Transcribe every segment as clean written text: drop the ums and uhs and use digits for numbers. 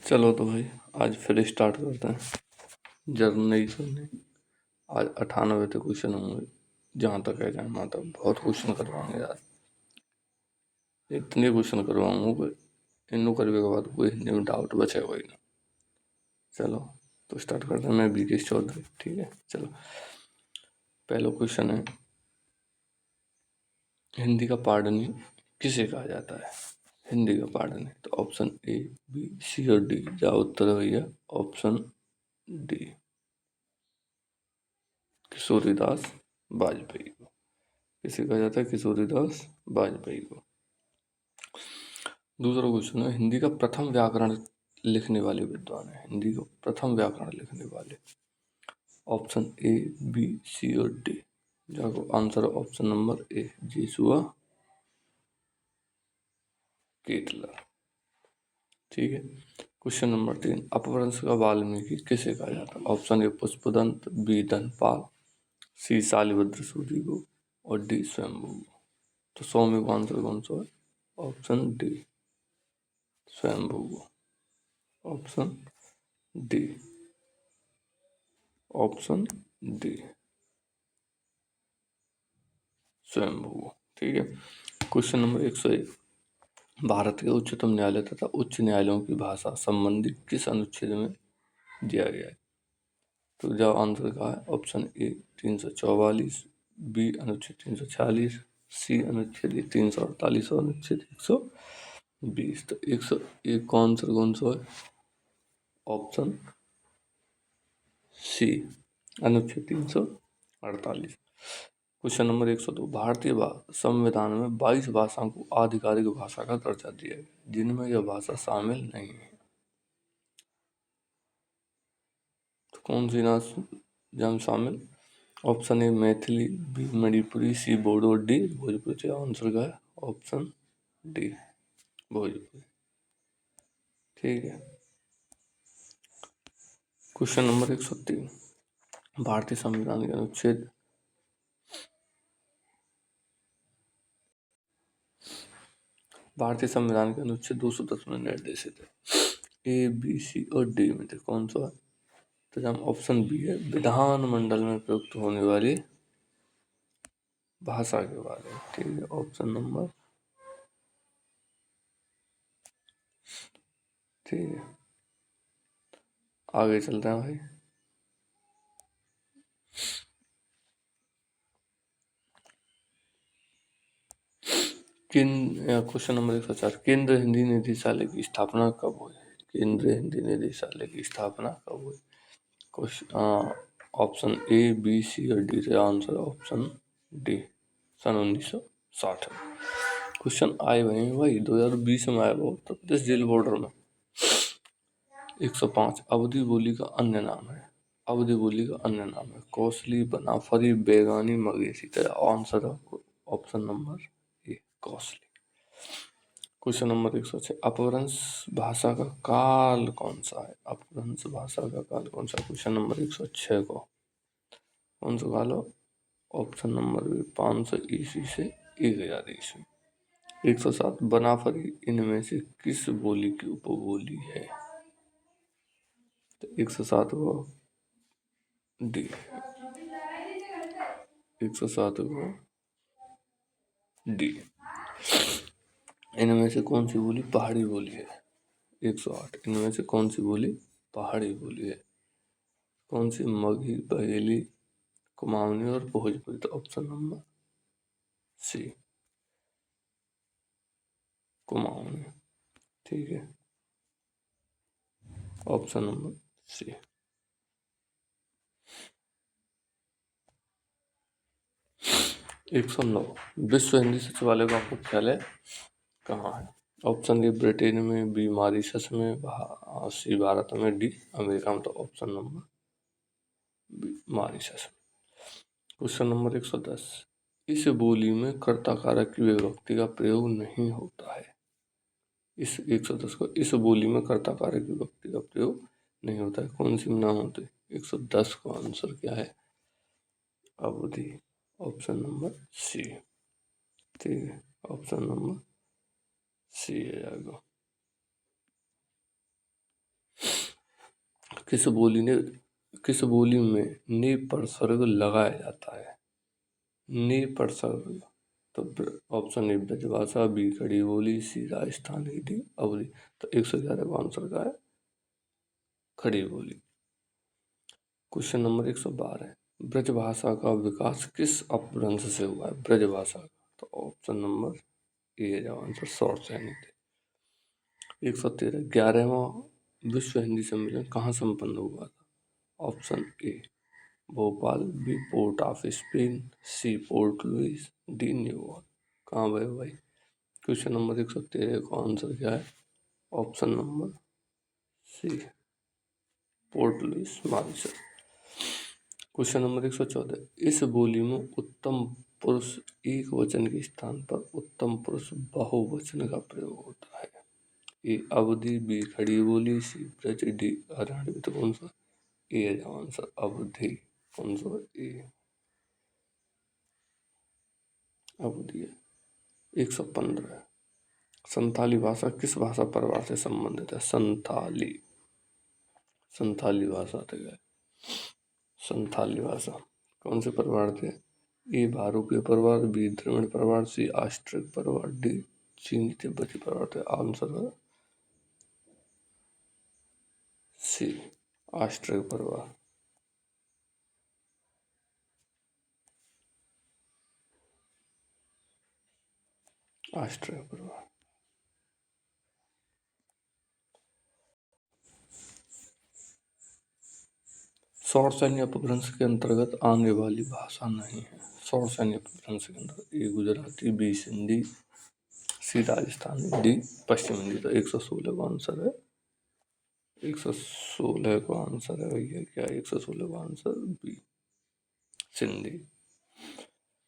चलो तो भाई आज फिर स्टार्ट करते हैं जर्नल सुनने। आज 98 तो क्वेश्चन होंगे, जहाँ तक है जहाँ वहाँ तक बहुत क्वेश्चन करवाएंगे यार। इतने क्वेश्चन करवाऊंगा कि इन करने के बाद कोई हिंदी में डाउट बचेगा ही ना। चलो तो स्टार्ट करते हैं। मैं बीकेश चौधरी, ठीक है। चलो पहला क्वेश्चन है, हिंदी का पार्डनी किसे कहा जाता है? हिंदी का पार्डनी तो ऑप्शन ए, बी, सी और डी। जा उत्तर है भैया ऑप्शन डी, किशोरीदास वाजपेयी को। किसे कहा जाता है? किशोरीदास वाजपेयी को। दूसरा क्वेश्चन है, हिंदी का प्रथम व्याकरण लिखने वाले विद्वान है। हिंदी का प्रथम व्याकरण लिखने वाले ऑप्शन ए, बी, सी और डी। जाको आंसर ऑप्शन नंबर ए, जेसुआ केटलर, ठीक है। क्वेश्चन नंबर 3, अपभ्रंश का वाल्मीकि किसे कहा जाता है? Option A Pushpadant, B Dhanpal, C Shalibhadra Suri को और डी स्वयंभू को। तो 100 में आंसर कौन सा है? ऑप्शन डी, स्वयंभू को। ऑप्शन डी, ऑप्शन डी, स्वयंभू को, ठीक है। क्वेश्चन नंबर 101, भारत के उच्चतम न्यायालय तथा उच्च न्यायालयों की भाषा संबंधी किस अनुच्छेद में दिया गया है? तो जब आंसर का है ऑप्शन ए 344, बी अनुच्छेद 346, सी अनुच्छेद 348 और अनुच्छेद 120। तो 101 का आंसर कौन सा है? ऑप्शन सी, अनुच्छेद 348। क्वेश्चन नंबर 102, भारतीय संविधान में 22 भाषाओं को आधिकारिक भाषा का दर्जा दिया है, जिनमें यह भाषा शामिल नहीं है। तो कौन सी ना जम शामिल? Option A Maithili, B Manipuri, C Bodo, D Bhojpuri. Answer का है ऑप्शन डी, भोजपुरी, ठीक है। क्वेश्चन नंबर 103, भारतीय संविधान के अनुच्छेद भारतीय संविधान के अनुच्छेद 210 में निर्देशित है ए, बी, सी और डी में से कौन सा है? तो हम ऑप्शन बी है, विधानमंडल में प्रयुक्त होने वाली भाषा के बारे में, ठीक है। ऑप्शन नंबर, ठीक है। आगे चलते हैं भाई। क्वेश्चन नंबर 104, केंद्र हिंदी निदेशालय की स्थापना कब हुई? केंद्र हिंदी निदेशालय की स्थापना कब हुई? ऑप्शन ए, बी, सी और डी से आंसर ऑप्शन डी, सन 1960 में। क्वेश्चन आए भाई 2020 में आया वो उत्तर प्रदेश जेल बॉर्डर में। 105, अवधी बोली का अन्य नाम है। अवधी बोली का अन्य नाम है कौशली, बनाफरी, बेगानी, मगेसी। तो आंसर ऑप्शन नंबर ए, कौशली। क्वेश्चन नंबर 106, अपभ्रंश भाषा का काल कौन सा है? अपभ्रंश भाषा का काल कौन सा? क्वेश्चन नंबर 106 को कौन सा काल हो? ऑप्शन नंबर बी, 500 ईस्वी से 1000 ईस्वी। 107, बनाफरी इनमें से किस बोली की उपबोली है? तो 107 को डी, 107 को डी। इनमें से कौन सी बोली पहाड़ी बोली है? 108, इनमें से कौन सी बोली पहाड़ी बोली है? कौन सी? मगही, बघेली, कुमाऊनी और भोजपुरी। तो ऑप्शन नंबर सी, कुमाऊनी, ठीक है। ऑप्शन नंबर सी। 109, विश्व हिंदी सचिवालय का मुख्यालय कहाँ है? ऑप्शन ए ब्रिटेन में, बी मॉरिशस में, सी भारत में, डी अमेरिका में। तो option number B, Mauritius. Question number 110, इस बोली में कर्ता कारक की विभक्ति का प्रयोग नहीं होता है। इस 110 को, इस बोली में कर्ता कारक की विभक्ति का प्रयोग नहीं होता है, कौन सी ना होते? 110 का आंसर क्या है? अवधि, ऑप्शन नंबर सी, ठीक है। ऑप्शन नंबर सी है जाएगा। किस बोली में ने पर स्वर्ग लगाया जाता है? ने पर स्वर्ग। तो ऑप्शन ए ब्रजभाषा, बी खड़ी बोली, सी राजस्थानी, डी अवधी। तो 111 का आंसर क्या है? खड़ी बोली। क्वेश्चन नंबर 112, ब्रजभाषा का विकास किस अपभ्रंश से हुआ है? ब्रजभाषा का, तो ऑप्शन नंबर ए है जवाब आंसर, शॉर्ट सैनिक थे। 113, 11वां विश्व हिंदी सम्मेलन कहाँ संपन्न हुआ था? Option A Bhopal, B Port of Spain, C Port Louis, D न्यूयॉर्क। कहाँ गए भाई? क्वेश्चन नंबर 113 का आंसर क्या है? Option number C Port Louis Mauritius. Question number 114, इस बोली में उत्तम पुरुष एक वचन के स्थान पर उत्तम पुरुष बहुवचन का प्रयोग होता है। ए अवधि, बी खड़ी बोली, सी ब्रज, डी हरियाणवी। तो कौन सा ए है आंसर? अवधि। कौन सा ए? अवधि है। 115, संथाली भाषा किस भाषा परिवार से संबंधित है? संथाली भाषा थे गए। संथाली भाषा कौन से परिवार थे? ए भारूपीय परिवार, बी द्रविड़ परिवार, सी ऑस्ट्रिक परिवार, डी चीनी तिब्बती परिवार थे। आंसर है सी ऑस्ट्रिक परिवार। ऑस्ट्रिक परिवार। सौर सैन्य अपभ्रंश के अंतर्गत आने वाली भाषा नहीं है। सौर सैन्य अपभ्रंश के अंतर्गत ए गुजराती, बी सिंधी, सी राजस्थानी, डी पश्चिम हिंदी। तो 116 का आंसर है, 116 का आंसर है भैया क्या? 116 का आंसर बी सिंधी।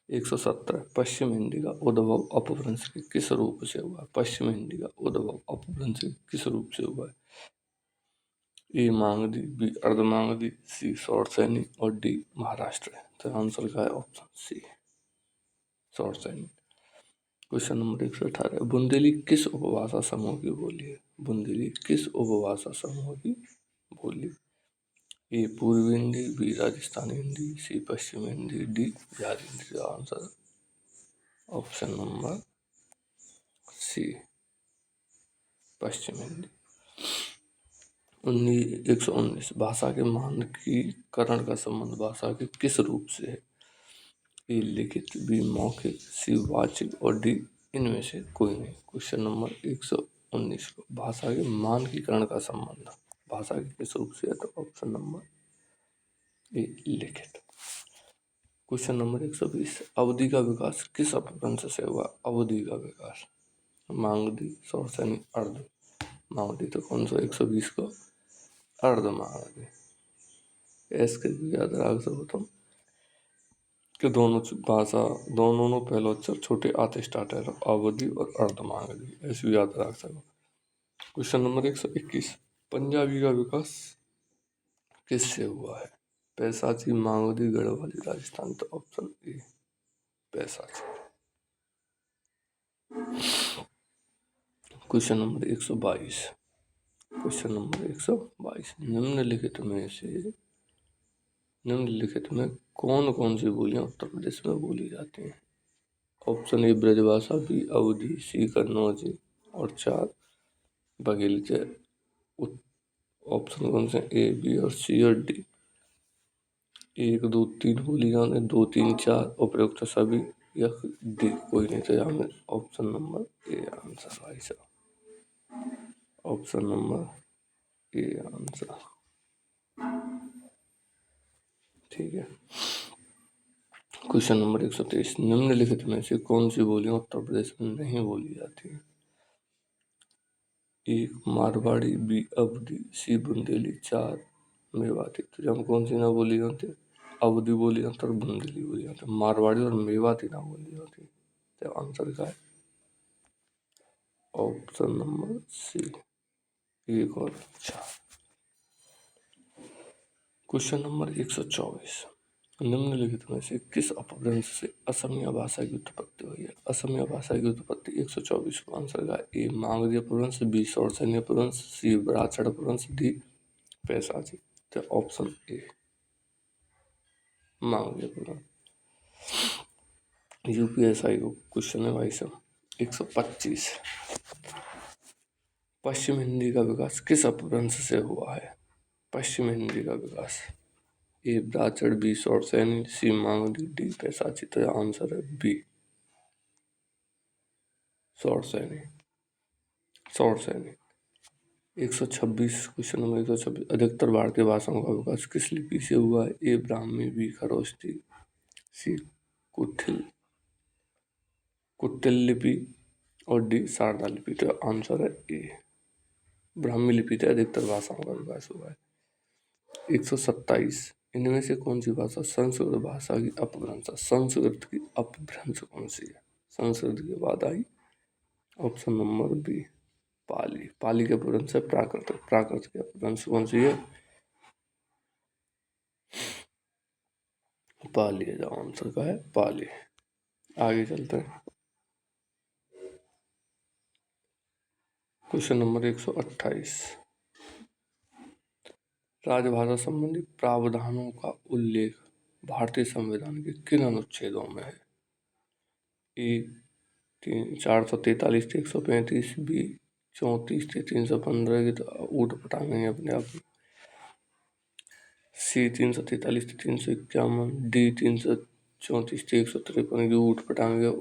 117, पश्चिम हिंदी का उद्भव अपभ्रंश के किस रूप से हुआ? पश्चिम हिंदी का उद्भव अपभ्रंश के किस रूप से हुआ है? ए मागधी, बी अर्धमागधी, सी शॉर्ट सैनिक और डी महाराष्ट्र। तो आंसर का है ऑप्शन सी शॉर्ट सैनिक। क्वेश्चन नंबर 118, बुंदेली किस उपभाषा समूह की बोली है? बुंदेली किस उपभाषा समूह की बोली? ए पूर्वी हिंदी, बी राजस्थानी हिंदी, सी पश्चिम हिंदी, डी बिहारी हिंदी। का आंसर ऑप्शन नंबर सी पश्चिम हिंदी। 119, भाषा के मानकीकरण का संबंध भाषा के किस रूप से है? ए लिखित, बी मौखिक, सी वाचिक और डी इनमें से कोई नहीं। क्वेश्चन नंबर 119 को भाषा के मानकीकरण का संबंध भाषा के किस रूप से है? तो ऑप्शन नंबर ए लिखित। क्वेश्चन नंबर 120, अवधि का विकास किस अपभ्रंश से हुआ? अवधि का विकास मागधी, शॉर्ट सैनिक, अर्ध मागधी। तो कौन सा? 120 को अर्ध मागधी। इसके याद रख सकता हूँ कि दोनों पहले अक्षर छोटे आते स्टार्ट है, अवधि और अर्धमागधी, ऐसे याद रख सको। क्वेश्चन नंबर 121, पंजाबी का विकास किससे हुआ है? पैसाची, मागधी, गढ़वाली, राजस्थान। तो option A Paishachi. Question number 122, निम्नलिखित में कौन कौन सी बोलियां उत्तर प्रदेश में बोली जाती हैं? Option A Brajbhasha, B Awadhi, सी कन्नौजी और 4 बघेली थे। ऑप्शन कौन से? ए, बी और सी और डी। 1, 2, 3 बोली जाने, 2, 3, 4 उपयुक्त सभी या डी कोई नहीं। तो यहाँ में ऑप्शन नंबर ए आंसर भाई साहब, ऑप्शन नंबर ए आंसर। ठीक है। क्वेश्चन नंबर 123, निम्नलिखित में से कौन सी बोलियां उत्तर प्रदेश में नहीं बोली जाती है? एक मारवाड़ी, बी अवधी, सी बुंदेली, 4 मेवाती। तो हम कौन सी ना बोली जाती? अवधी बोली जाती और बुंदेली बोली जाती, मारवाड़ी और मेवाती ना बोली जाती। तो आंसर क्या है? ऑप्शन नंबर सी 1 और 4। क्वेश्चन नंबर 124, निम्नलिखित में से किस अपभ्रंश से असमिया भाषा की उत्पत्ति हुई है? असमिया भाषा की उत्पत्ति 124 को आंसर का ए मागधी अपभ्रंश, बी शॉर्ट सैन्य अपभ्रंश, सी ब्राह्मण अपभ्रंश, डी पैसाची। तो ऑप्शन ए मांगलिक पुराण। यूपीएसआई को क्वेश्चन है भाई साहब 125। पश्चिम हिंदी का विकास किस अपभ्रंश से हुआ है? पश्चिम हिंदी का विकास ए ब्राचड़, बी शौरसेनी, सी मांगली, डी पैसाची। तो आंसर है बी शौरसेनी। 126 question number 126। अधिकतर भारतीय भाषाओं का विकास किस लिपि से हुआ है? ए ब्राह्मी, बी खरोष्ठी, सी कुटिल लिपि और डी शारदा लिपि। तो आंसर है ए ब्राह्मी लिपि से अधिकतर भाषाओं का विकास हुआ है। 127। इनमें से कौन सी भाषा संस्कृत भाषा की अपभ्रंश? संस्कृत की अपभ्रंश कौन सी है? संस्कृत के बाद आई ऑप्शन नंबर बी पाली। पाली के अपभ्रंश है प्राकृत। प्राकृत के अपभ्रंश कौन सी है? पाली है। जो आंसर का है पाली। आगे चलते हैं। Question number 128। राजभाषा संबंधी प्रावधानों का उल्लेख भारतीय संविधान के किन अनुच्छेदों में है? ए 443 से 135, बी 34 से 315 की तो ऊट पटांगे अपने आप। सी 343 से 351, डी 334 से 153 की ऊट पटांगे।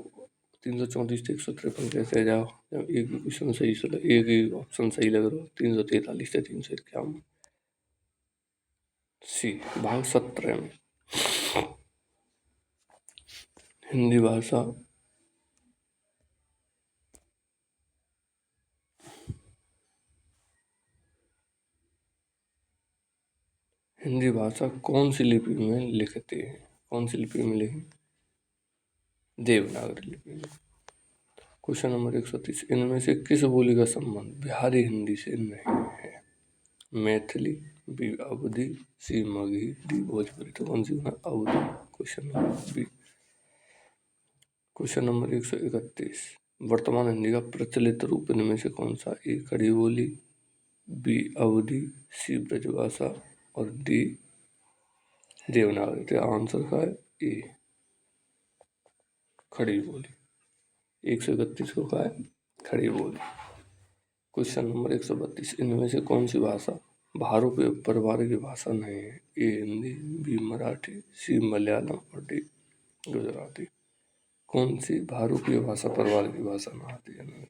334 से 153 कैसे जाओ जब एक भी क्वेश्चन सही से एक ही ऑप्शन सही लग रहा हो। 343 से 351। सी भाग 17 में हिंदी भाषा कौन सी लिपि में लिखते हैं? कौन सी लिपि में लिखें? देवनागरी लिपि में। Question number 130। इनमें से किस बोली का संबंध बिहारी हिंदी से नहीं है? Maithili, B Awadhi, C Magahi, D Bhojpuri. तो कौन सी Awadhi? Question number B. Question number 131। वर्तमान हिंदी का प्रचलित रूप इनमें से कौन सा? ए खड़ी बोली, बी अवधी, सी ब्रजभाषा और डी देवनागरी। तो आंसर का है ए खड़ी बोली। 131 को का है खड़ी बोली। Question number 132। इनमें से कौन सी भाषा भारूपीय परिवार की भाषा नहीं है? ए हिंदी, बी मराठी, सी मलयालम और डी गुजराती। कौन सी भारूपीय भाषा परिवार की भाषा ना आती है?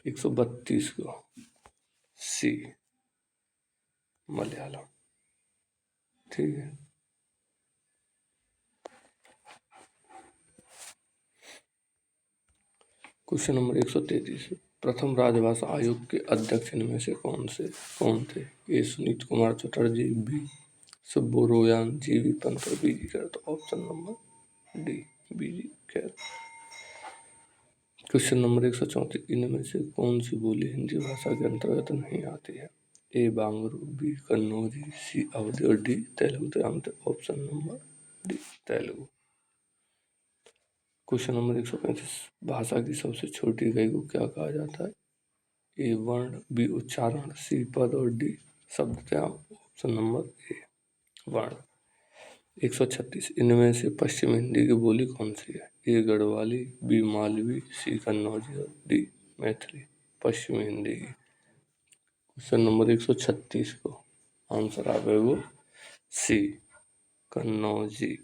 132 को सी मलयालम। ठीक है। Question number 133। प्रथम राजभाषा आयोग के अध्यक्ष इनमें से कौन थे? A Suniti Kumar Chatterji, B Subbaroyan, G V Pant और बी जी खैर। तो option number D B G Kher. Question number 134। इनमें से कौन सी बोली हिंदी भाषा के अंतर्गत नहीं आती है? ए बांगरू, बी कन्नौजी, सी अवधी और डी तेलुगु। तो option number D Telugu. Question number 135। भाषा की सबसे छोटी इकाई को क्या कहा जाता है? ए वर्ण, बी उच्चारण, सी पद और डी शब्द। ऑप्शन नंबर ए वर्ण। 136। इनमें से पश्चिम हिंदी की बोली कौन सी है? ए गढ़वाली, बी मालवी, सी कन्नौजी और डी मैथिली। पश्चिम हिंदी की। क्वेश्चन नंबर 136 को आंसर आवे वो C Kannauji.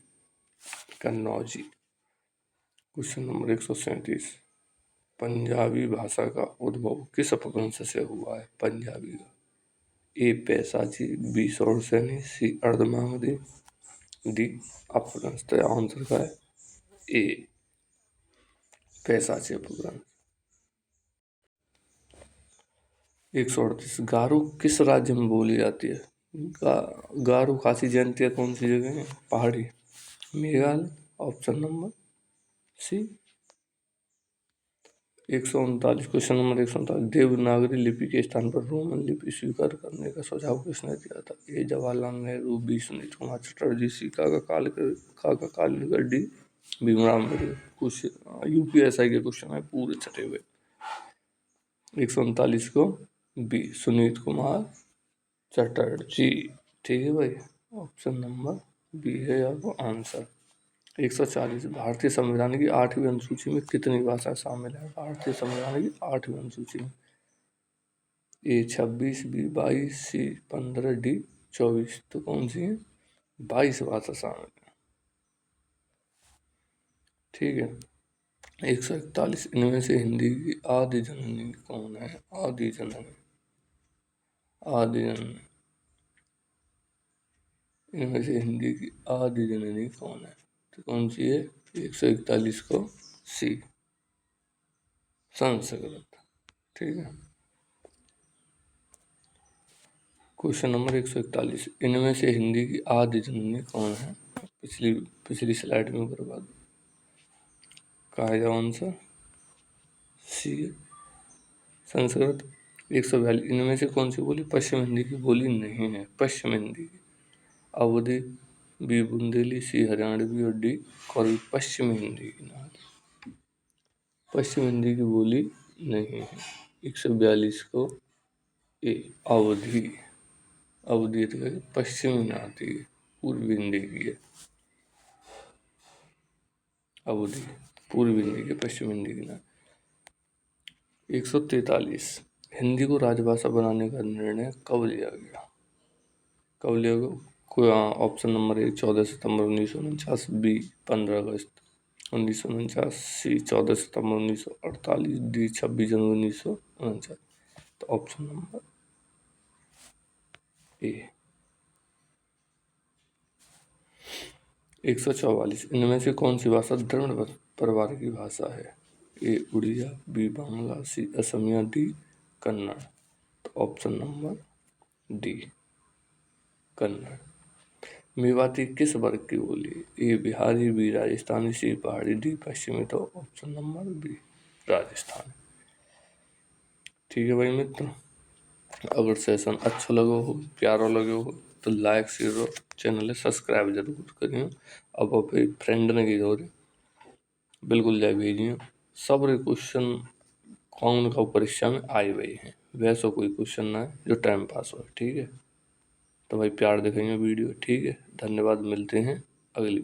Question number 137। Punjabi भाषा का उद्भव किस अपभ्रंश से हुआ है? पंजाबी का ए पैसाची, बी शौरसेनी, सी अर्धमागधी, डी अपभ्रंश। तो आंसर का है ए पैसाची अपभ्रंश। 138। गारो किस राज्य में बोली जाती है? गारो खासी जयंतिया कौन सी जगह है? पहाड़ी Meghalaya. Option number C. 139। Question number 139। Devanagari लिपि के स्थान पर रोमन लिपि स्वीकार करने का सुझाव किसने दिया था? ए जवाहरलाल नेहरू, बी सुनीत कुमार चटर्जी, सी काका डी भीमराव अम्बेडकर। कुछ यूपीएसआई के क्वेश्चन है पूरे छटे हुए। 139 को बी सुनीत कुमार चटर्जी। ठीक है भाई, ऑप्शन नंबर बी है आपको आंसर। 140, भारतीय संविधान की 8वीं अनुसूची में कितनी भाषा शामिल है? भारतीय संविधान की 8वीं अनुसूची में ए 26, बी 22, सी 15, डी 24। तो कौन सी है? 22 भाषा शामिल है। ठीक है। 141, इनमें से हिंदी की आदि जननी कौन है? आदि जननी, आदि जननी, इनमें से हिंदी की आदि जननी कौन है? तो कौन सी है? 141 को सी, संस्कृत। ठीक है। क्वेश्चन नंबर 141, इनमें से हिंदी की आदि जननी कौन है? पिछली पिछली स्लाइड में बर्बाद कहा है आंसर सी, संस्कृत। 142, इनमें से कौन सी बोली पश्चिम हिंदी की बोली नहीं है? पश्चिम हिंदी की अवधी, बी बुंदेली, सी हरियाणवी और डी कोरवी। पश्चिम हिंदी की ना, पश्चिम हिंदी की बोली नहीं है। 142 को ए अवधी, अवधी तो पश्चिमी में आती है, पूर्वी हिंदी की है अवधी, पूर्वी हिंदी के, पश्चिम हिंदी की ना। 143, हिंदी को राजभाषा बनाने का निर्णय कब लिया गया? कब लिया गया? कोई ऑप्शन नंबर ए 14 सितंबर 1949, बी 15 अगस्त 1949, सी 14 सितंबर 1948, डी 26 जनवरी 1949। तो ऑप्शन नंबर ए। 144, इनमें से कौन सी भाषा द्रविड़ परिवार की भाषा है? ए उड़िया, बी बांग्ला, सी असमिया, डी कन्नड़। तो option number D Kannada. Mewati किस वर्ग की बोली? ए बिहारी, बी राजस्थानी, सी पहाड़ी, डी पश्चिमी। तो ऑप्शन नंबर बी राजस्थानी। ठीक है भाई मित्र, अगर सेशन अच्छा लगो हो, प्यारा लगे हो तो लाइक शेयर और चैनल सब्सक्राइब जरूर करियो। अब अपने फ्रेंड ने की दौरे बिल्कुल जा भेजिए। सब क्वेश्चन कौन का परीक्षा में आए हुए हैं, वैसा कोई क्वेश्चन ना है जो टाइम पास हो। ठीक है, तो भाई प्यार दिखाइए वीडियो। ठीक है, धन्यवाद, मिलते हैं अगली